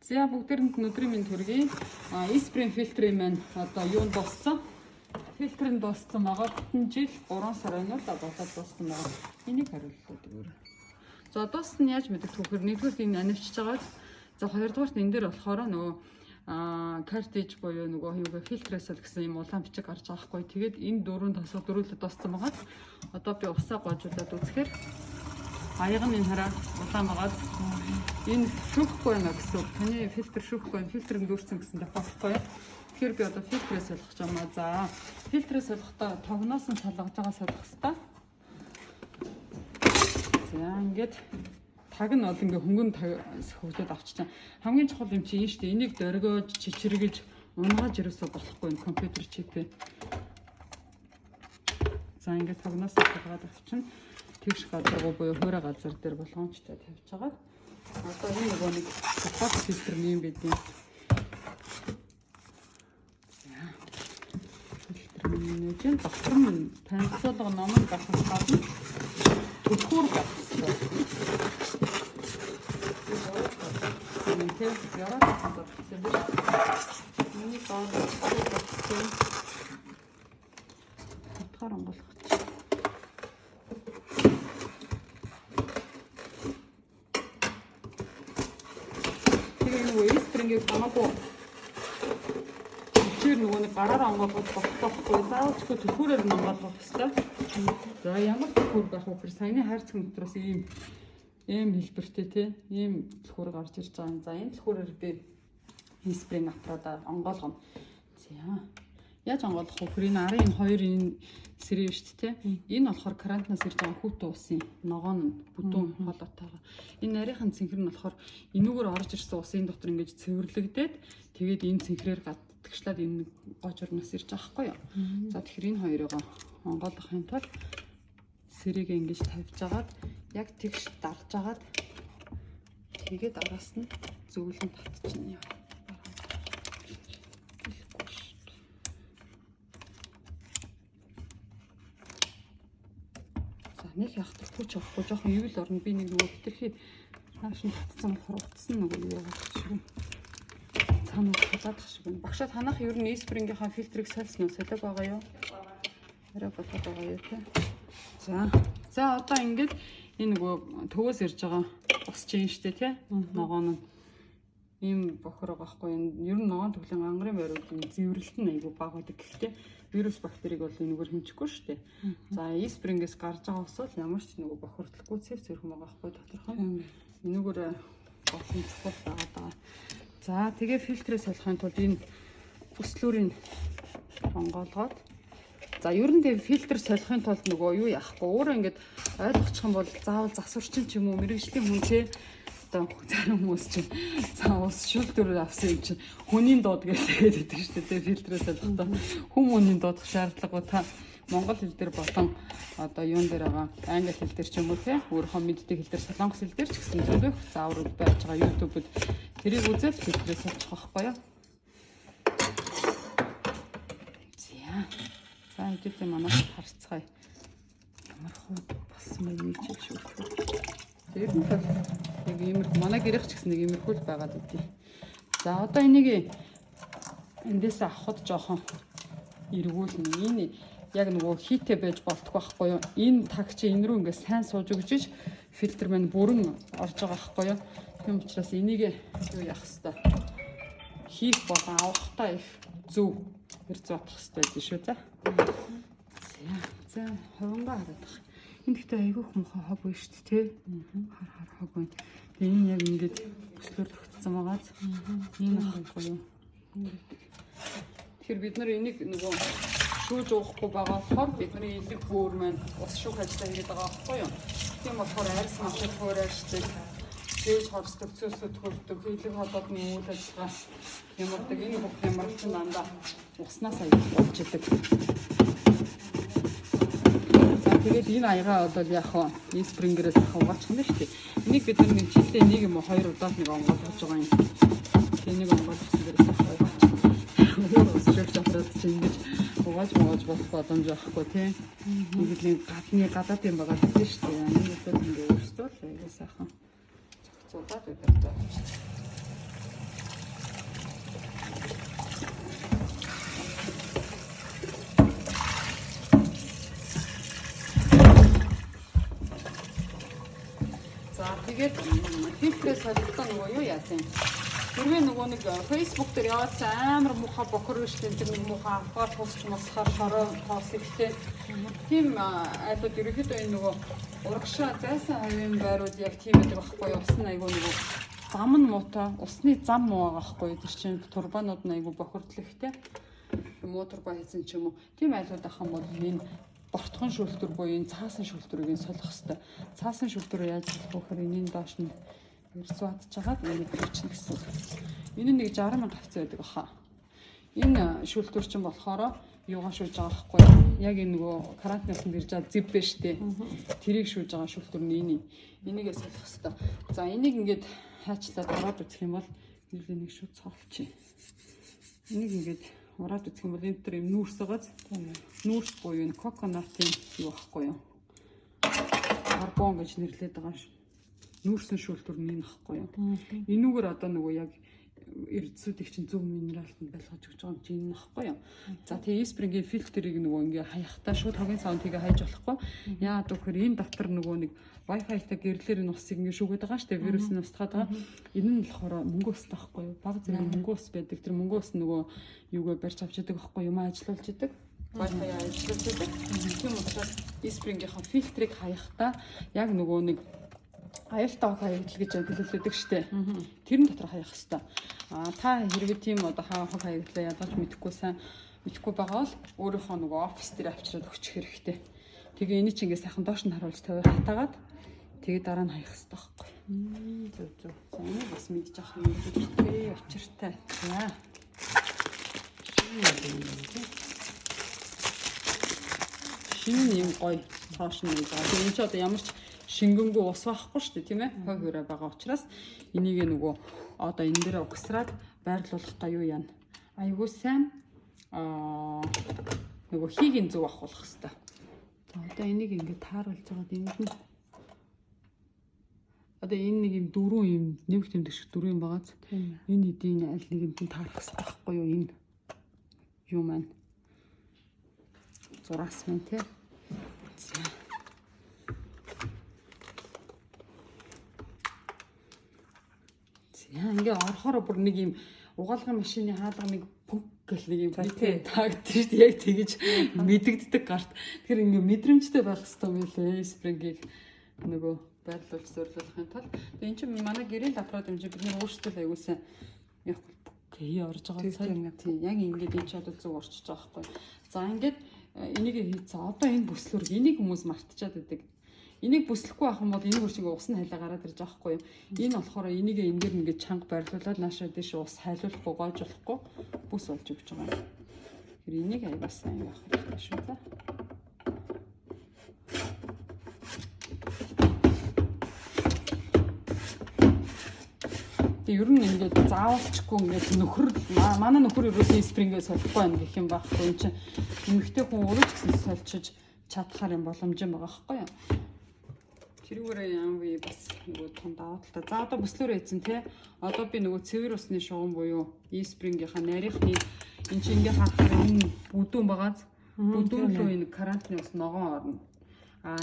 За бүгдээрэнд өнөөдрийн минь төргий. Исприн фильтрийн маань одоо юунд босцсон? Фильтрийн босцсон байгаа. Бүтэн жил 3 сар байна уу болоод босцсон байгаа. Энийг хариуллаа зүгээр. За одоос нь яаж мэдэх түүхээр нэгдүгээр энэ анивчж байгаа. За хоёрдугаарт энэ дээр болохоор нөгөө картиж буюу нөгөө юугаа фильтрээсэл гэсэн юм улаан бичиг гарч байгаа хгүй. Тэгээд энэ дөрөв тасаа дөрүүлээд босцсон байгаа. Одоо би усаа гоожуулаад үзэхээр аяг нь энэ хараа улаан байгаад энэ шүүхгүй байна гэсэн. Таны фильтр шүүхгүй байна. Фильтр нь дүүрсэн гэсэн тохиолдолтой. Тэгэхээр би одоо фильтрээс солих юм аа. За фильтрээс солихдоо тогноос нь салгаж байгаа солих хэвээр. За ингээд таг нь бол ингээ хөнгөн хөвдөд авчиж. Хамгийн чухал юм чи энэ шүү дээ. Энийг дөргөөж, чичиргэж, унгааж ерөөсөө болохгүй энэ компьютер чипээ. За ингээ тогноос нь салгаад авчихна. Тэгш газар буюу хөөрэ газар дээр болгоомжтой тавьж байгаа. Одоо энэ нөгөө нэг суппорт фильтр юм байдیں۔ За. Фильтр нэж доктор нь танилцуулга номон гаргах гадна түлхүүр гаргасан. Үнэхээр яраад байгаа юм байна. Миний баа гаргасан. Хатгаар онгойлгох. Испрингийг хамаагүй чир нөгөө нэг гараараа онгойлгох болохгүй. Заавалчгүй түлхүүрээр нь онгойлгох ёстой. За ямар түлхүүр байх вэ? Саяны хайрцаг дотроос ийм хэлбэртэй тий. Ийм түлхүүр гарч ирж байгаа юм. За энэ түлхүүрээр би испринг аппаратаар онгойлгоно. За яаж онгойлгох вэ? Энэ арын хоёр энэ сэрээ шүү дээ тий. Энэ болохоор карантинаас ирж байгаа хүүтэн усын ногоон нь бүдүүн холоотойгоо. Энэ нарийнхан цэнхэр нь болохоор энүүгээр орж ирсэн усын дотор ингэж цэвэрлэгдээд тэгээд энэ цэнхрээр гадагшлаад энэ гожорноос ирж байгаа хгүй юу. За тэгэхээр энэ хоёроо онгойлгохын тулд сэрээгээ ингэж тавьж агаад яг тэгш дарж агаад тэгээд араас нь зөвлөн татчихна яа. Нэг яхахгүй ч авахгүй жоохон ивэл орно. Би нэг нөгөө хитрхи хааш нь татсан болохоор утсан нөгөө юу байгаа юм. Цаанаа хадаад шиг байна. Багшаа танах ер нь испрингийнхаа фильтрийг сальсан уу? Солиог байгаа юу? Арай болоод байгаа юу те. За одоо ингээд энэ нөгөө төвөөс ирж байгаа бас чинь штэ те. Ногоон нь ийм бохор байгаа хгүй. Ер нь ногоон төвлийн ангарын байруудын зэврэлт нь айгүй бага байдаг. Гэхдээ вирус бактерийг бол энэгээр хэмжихгүй шүү дээ. За испрингээс гарч байгаа ус бол ямар ч нөгөө бохирдлоггүй цэв цэрхэн байгаа хгүй доторх нь. Энэгээр олон чухал байгаа даа. За тэгээ фильтрээс солихын тулд энэ бүслүүрийг онгойлгоод за ер нь тэгээ фильтр солихын тулд нөгөө юу яахгүй өөрөө ингээд ойлгочих юм бол заавал засварчин ч юм уу мэрэгжлийн хүнтэй зарим хүмүүс чинь за ус шүлтүр авсан юм чинь хүний дууд гэж тэгээд байдаг шүү дээ фильтрээс солихдоо хүмүүний дуудах шаардлагагүй та монгол хэл дээр болон одоо юун дээр байгаа англи хэл дээр ч юм уу те өөрийнхөө мэддэг хэл дээр солонгос хэл дээр ч гэсэн зөндөх заавар байж байгаа YouTube-д тэрийг үзээд фильтрээс солих байхгүй юу. За эдгээр манайх харцгаая. Ямар хөө болсон бэ нэг ч шүү. Тэр нэг иймэрхүү манай гэрэх ч гэсэн нэг иймэрхүү л байгаад үгүй. За одоо энийг эндээс авахд жоохон эргүүлнэ. Энэ яг нөгөө хийтэй байж болтгүй байхгүй юу? Энэ таг чи энэ рүү ингээд сайн сууж өгч фильтр маань бүрэн орж байгаа байхгүй юу? Тийм учраас энийг юу яах хэвээр хийх болон авахтаа их зөв хэрэг зоотох хэвээр шүү за. За хавангаа хараад байна. Энд ихтэй айгүйх мохоо хог байна шүү дээ тий. Хар хог байна. Тэгээ энэ яг ингээд бүслөр тогтсон байгааз энэ авахгүй юу. Тэгэхээр бид нар энийг нөгөө шүүж уухгүй байгаа болохоор бидний элэг бөөр маань ус шүүх ажиллаа хийгээд байгаа байхгүй юу. Тийм болохоор арьс машин хуурайшдаг, дээж хорсдог, цөөсөд хөрдөг, элэг холоодны үйл ажиллагаа ямардаг энэ бүх ямар ч дандаа уснаас аяг болж идэг. Тэгээд энэ аягаа бол яг испрингерээс хаваачих нь шүү дээ. Энийг бид нэг жилдээ нэг юм уу хоёр удаад нэг онгойлгож байгаа юм. Тэнийг онгойлгосон дээрээс хаваачих. Ус шүүж аваад чинь ингэж угааж болох боломж байхгүй тий. Нэг л гадны гадаад юм байгаа гэдэг шүү дээ. Энийг бол ингэ өөрсдөө л аягаа сайхан зохицуулаад өгдөг. ингээд фильтрээ солихдоо нөгөө юу яасан юм. Хэрвээ нөгөө нэг Facebook дээр яваадсан амар муухай бохор штэ тэр нэг муухай авахаар тусч мосхоор шороо тоос ихтэй. Тийм айлууд ерөөхдөө энэ нөгөө урагшаа зайсан хавийн байрууд яг тийм байдаг байхгүй юу? Усны айгуу нөгөө зам нь муутай, усны зам муу байгаа байхгүй юу? Тэр чинь турбанууд нь айгуу бохирдлогтэй. Муу турбан хийсэн ч юм уу. Тийм айлууд ахын бол энэ бортхон шүлтүр буюу энэ цаасан шүлтүрийг солих хэвээр. Цаасан шүлтүрөө яаж солих вэ гэхээр энэний доош нь ерсвадж чагаад энийг хийчихнэ гэсэн. Энэ нэг 60,000 авцсан байдаг баха. Энэ шүлтүр чинь болохоор юугаа шүүж байгаа байхгүй юу? Яг энэ нөгөө карантинаас ирж байгаа зэв бэ штэ. Тэрийг шүүж байгаа шүлтүр нь энийгээ солих хэвээр. За энийг ингээд хаачлаад ороод үзэх юм бол нэг шууд цовчих. Энийг ингээд ураад үзэх юм бол энэ төр юм нүүрс байгааз. Нүүрс буюу энэ коконатын юу байхгүй юу? Карбон гэж нэрлэдэг байгаа ш. Нүүрсэн шүүлтүр нь энэ ахгүй юу. Энүүгээр одоо нөгөө яг эрдэсүүдийг чинь зөв минералд байлгаж өгч байгаа юм чинь энэ ахгүй юу. За тэгээ спрингийн фильтрийг нөгөө ингээ хаяхтаа шууд хогийн саундыг хайж болохгүй. Яагаад гэвэл энэ дотор нөгөө нэг Wi-Fi-тай гэрлэлэр энэ усыг ингээ шүүгээд байгаа шүү дээ. Вирус нь устгаад байгаа. Энэ нь болохоор мөнгө ус таахгүй юу. Баг зэрэг мөнгө ус байдаг. Тэр мөнгө ус нөгөө юугаар барьж авч яадаг байхгүй юм ажиллуулж яадаг. Wi-Fi ажиллуулж яадаг. Тийм учраас спрингийнхаа фильтрийг хаяхтаа яг нөгөө нэг аюултай хаягдл гэж хэлүүлдэг штэ. Тэрэн дотор хаях хэвээр. Та хэрвээ тийм одоо хог хаягдлаа ядаж мэдхгүй байгаа бол өөрийнхөө нөгөө офис дээр авчираад өгчих хэрэгтэй. Тэгээ энийг чи ингээ сайхан доош нь харуулж тавиад хатаагаад тэгээ дараа нь хаях хэвээр байхгүй. Зөв. За энэ бас мэдж авах юм хэрэгтэй учиртай. За. Шинэ юм гоё цааш нь гэж байгаа. Тэгээ энэ ч одоо ямар ч шингэнгүү ус байхгүй шүү дээ тийм ээ. Хог өрөө байгаа учраас энийг нөгөө одоо энэ дээр угсраад байрлуулахтаа юу яана. Айгуу сайн нөгөө хийгийн зөв авахулах хэвээр. За одоо энийг ингээд тааруулж байгаа энд нь одоо энэ нэг юм дөрөв юм нэг тэмдэг шиг дөрөв юм байгааз. Энэ эдийн аль нэгэнд нь таарах хэвээр байхгүй юу энэ юу маань зураас мэн тий. Яа ингээ орохоор бүр нэг юм угаалгын машины хаалга нэг пүнк гэл нэг юм битээ таагд шүү дээ. Яг тэгэж мэдэгддэг гарт. Тэгэхээр ингээ мэдрэмжтэй байх хэрэгтэй юм лээ. Спрингийг нөгөө байрлуулж зориулахын тулд. Тэгээ эн чинь манай гэрийн лаборат юм чинь бид нар өөрсдөө аягуулсан яг хий орж байгаа цаг тийм яг ингээд энэ ч одоо зөв орчиж байгаа байхгүй. За ингээд энийг хийцээ. Одоо энэ бүслүүрг энийг хүмүүс мартчихад байдаг. Энийг бүслэхгүй байх юм бол энийг үрчингээ ус нь хайлаа гараад ирж байгаа хгүй юу. Энэ болохоор энийг энэ дээр ингээд чанга байрлуулад наашаа дэш ус хайлуулахгүй гоож болохгүй бүс болж өгч байгаа юм. Тэр энийг аягаа сайн яах хэрэгтэй шүү дээ. Тэг ер нь ингээд заавалчгүй ингээд нөхөр манай нөхөр ерөөсөө спрингээ солихгүй байх гэх юм байхгүй юм чинь эмэгтэй хүн өөрөө ч гэсэн сольчиж чадхаар юм боломж юм байгаа байхгүй юу. Тэрүүгээр яамгүй бас нөгөө том даваа талтай. За одоо бүслүүрээ эзэн те. Одоо би нөгөө цэвэр усны шугам буюу e-spring-ийнхаа нарийнхны энэ чинь ингээ харахаар энэ бүдүүн байгааз бүдүүн рүү энэ карантины ус ногоон орно.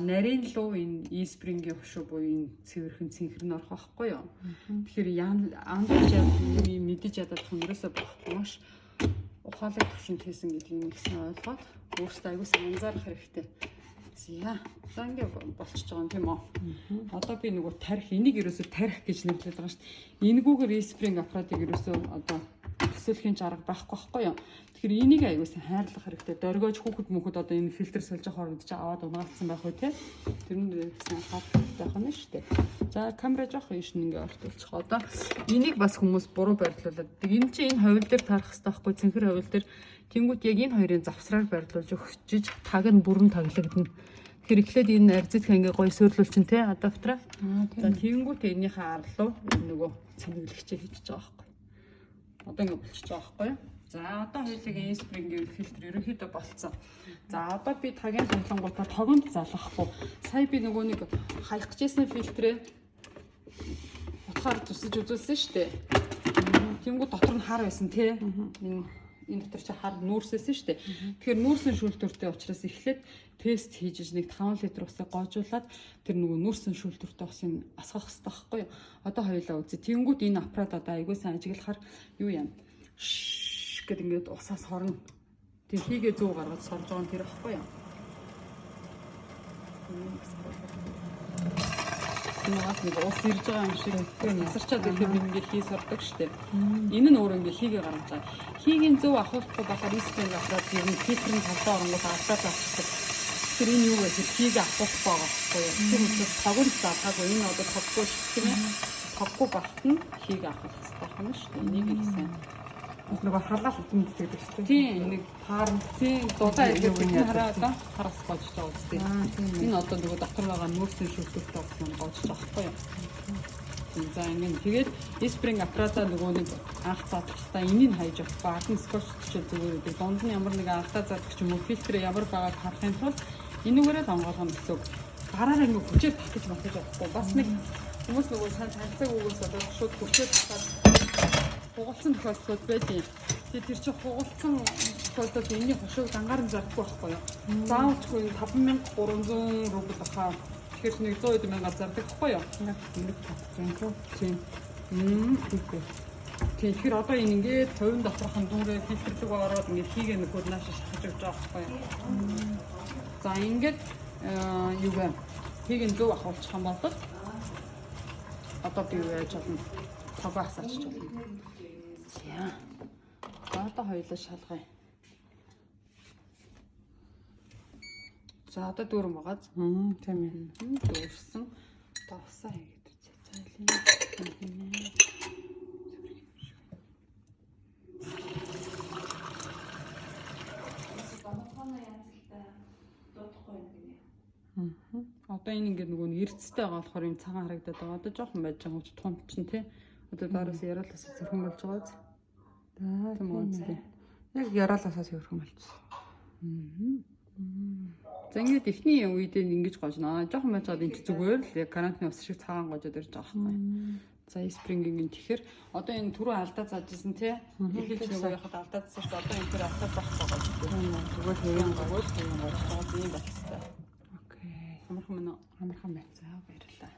Нарийн луу энэ e-spring-ийн хушуу буюу энэ цэвэрхэн цэнхэр нь орох байхгүй юу. Тэгэхээр андаж мэдэж ядах юм ерөөсөө байхгүй маш ухаалаг төвшөнд хийсэн гэдгийг нэгсэн ойлгоод өөртөө аягүй сайн анзаарах хэрэгтэй. За ингээ болчихж байгаа юм тийм үү. Одоо би нөгөө тарих энийг ерөөсөө тарих гэж нэрлэдэг байгаа шүү дээ. Энэгүүгээр e-spring аппаратыг ерөөсөө одоо төсөөлхийн арга байхгүй байхгүй юу. Тэгэхээр энийг аягүйсан хайрлах хэрэгтэй. Дөргөөж хүүхэд мөхөд одоо энэ фильтр сольж хооронд чи аваад унаалцсан байх үү те. Тэрнээ сайн хаалт байх нь шүү дээ. За камера жоох ийш ингээ ортуулчих. Одоо энийг бас хүмүүс буруу байрлуулад. Энэ чи энэ ховл дээр тарах хэрэгтэй байхгүй цэнхэр ховл дээр. Тэнгүүт яг энэ хоёрын завсраар байрлуулж өгчиж таг нь бүрэн таглагдана. Тэгэхээр эхлээд энэ арзитх ингээ гоё сөөрлүүл чин те адаптера. За тэнгүүт энийхээ арлуу нөгөө цэнэглэгчээ хийчихэж байгаа байхгүй. Одоо ингээ болчихж байгаа байхгүй. За одоо хоёулаа e-spring-ийн фильтр ерөнхийдөө болцсон. За одоо би тагийн тоглонгуудаа тогонд залгахгүй. Сая би нөгөө нэг хаях гэжсэн фильтрээ утгаар тусаж үзүүлсэн шүү дээ. Тэнгүү дотор нь хар байсан тий. Энэ энэ дотор чи хар нүүрсэсэн шүү дээ. Тэгэхээр нүүрсэн шүүлтүртэй учраас эхлээд тест хийж нэг 5 литр усыг гоожуулаад тэр нөгөө нүүрсэн шүүлтүртэй усыг асгах хэрэгтэй байхгүй юу? Одоо хоёулаа үзье. Тэнгүүд энэ аппарат одоо айгүй сайн ажиглахаар юу юм? Гэт ингээд усаас хорно. Тэг хийгээ 100 гаргаж сорж байгаа нь тэр байхгүй юу? Наад нэг ус ирж байгаа юм шиг насарчаад ирэхээр би ингээд хий сордог штеп. Энэ нь өөр ингээд хийгээ гаргаж байгаа. Хийгийн зөв авахгүй байхаар испринг аппарат ер нь фильтрийн талдаа оронгууд алдаад авчихдаг. Тэр энэ юу вэ? Хийгээ авахгүй байгаа байхгүй юу? Тэр үгээр тогон заахаагүй энэ одоо тоггүй шүү тийм ээ. Тоггүй багт нь хийгээ авах хэрэгтэй юм шүү дээ. Энийг хэлсэн. Бас нөгөө халаал тэмдэгтэй шүү дээ. Тийм нэг паар тийм дулаан ирэх юм хараа одоо хараас гож байгаа үстэй. Энэ одоо нөгөө дотор байгаа нүүрсэн шүлтүүртэй болсон гож байгаа байхгүй юу? За ингэ тэгээд спринг аппарата нөгөө нэг анх задлахтаа энийг хайж авах багын скотч ч зүгээр үү. Дунд нь ямар нэг анхтаа заддаг ч юм уу фильтр ямар байгааг харахын тулд энүүгээрээ л онгоолгох юм гэсэн үг. Гараараа ингэ хүчээр татаж матаж авахгүй. Бас нэг хүмүүс нөгөө сайн танилцаг үгээс одоо шууд хүчээр татаад хугалсан тохиолдлууд байдیں۔ Тэгээд тэр чинь хугалсан тохиолдолд энэний хошуг дангаар нь зарахгүй байхгүй юу? Заавчгүй 5300 рубль бахаа. Тэгэхээр нэг 100 мянга зардаг байхгүй юу? Нэг татчихсан тийм. Тэгэхээр одоо энэ ингээд 50 доторхон дүүрээ фильтрлэг ороод ингээд хийгээ нэг хөл наашаа шахаж өгч байгаа байхгүй юу? За ингээд юу вэ? Хийгээ зөв ахуулчих юм бол одоо би юу яаж чадна? Тогоос авчиж болно. За. Одоо хоёулаа шалгая. За одоо дүүрэн байгаа. Тийм ээ. Дүүрсэн. Тоосоо хийгээд цацаалын. Одоо энэ ингээд нөгөө эрдэстэй байгаа болохоор юм цагаан харагдаад байгаа. Одоо жоохон байж байгаа ч тунт чинь тий. Одоо доороос яриалаас зөрхөн болж байгаа зү. Тийм үү. Яг яриалаасаа зөрхөн болчихсон. За ингээд эхний үед ингэж гожно. Жоохон байж байгаа энэ зүгээр л яг карантины ус шиг цагаан гожоод ирж байгаа байхгүй. За спрингийн тэгэхээр одоо энэ түрүү алдаа заажсэн тий. Эхэлж нөгөө яхад алдаа заасан шүү. Одоо энэ түрүү алдаа заах байгаа шүү. Зүгээр хэвэн гож байгаа юм байна. Окей. Амархан байна. За баярлалаа.